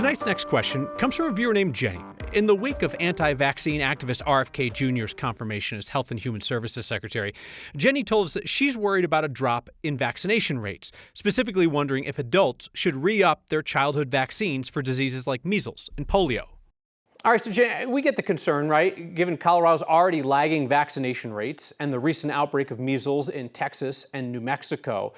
Tonight's next question comes from a viewer named Jenny. In the wake of anti-vaccine activist RFK Jr.'s confirmation as Health and Human Services Secretary, Jenny told us that she's worried about a drop in vaccination rates, specifically wondering if adults should re-up their childhood vaccines for diseases like measles and polio. All right, so Jenny, we get the concern, right? Given Colorado's already lagging vaccination rates and the recent outbreak of measles in Texas and New Mexico.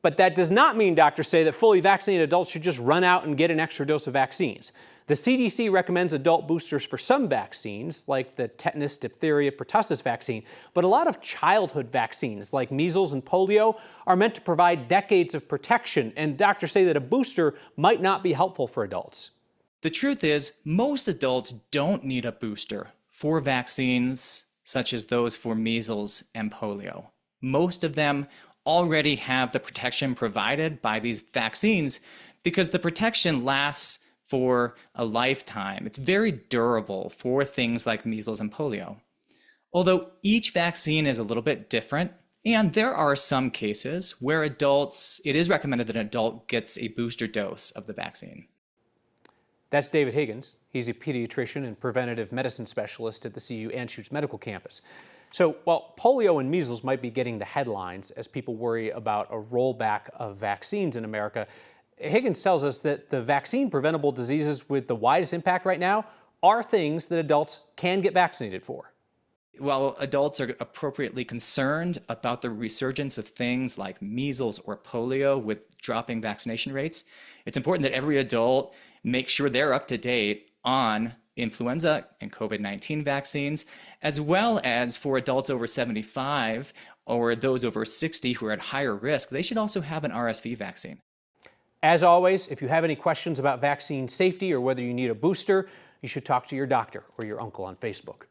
But that does not mean doctors say that fully vaccinated adults should just run out and get an extra dose of vaccines. The CDC recommends adult boosters for some vaccines, like the tetanus, diphtheria, pertussis vaccine. But a lot of childhood vaccines, like measles and polio, are meant to provide decades of protection. And doctors say that a booster might not be helpful for adults. The truth is, most adults don't need a booster for vaccines such as those for measles and polio. Most of them already have the protection provided by these vaccines because the protection lasts for a lifetime. It's very durable for things like measles and polio. Although each vaccine is a little bit different, and there are some cases where it is recommended that an adult gets a booster dose of the vaccine. That's David Higgins. He's a pediatrician and preventative medicine specialist at the CU Anschutz Medical Campus. So while polio and measles might be getting the headlines as people worry about a rollback of vaccines in America, Higgins tells us that the vaccine-preventable diseases with the widest impact right now are things that adults can get vaccinated for. While adults are appropriately concerned about the resurgence of things like measles or polio with dropping vaccination rates, it's important that every adult make sure they're up to date on influenza and COVID-19 vaccines, as well as for adults over 75 or those over 60 who are at higher risk, they should also have an RSV vaccine. As always, if you have any questions about vaccine safety or whether you need a booster, you should talk to your doctor or your uncle on Facebook.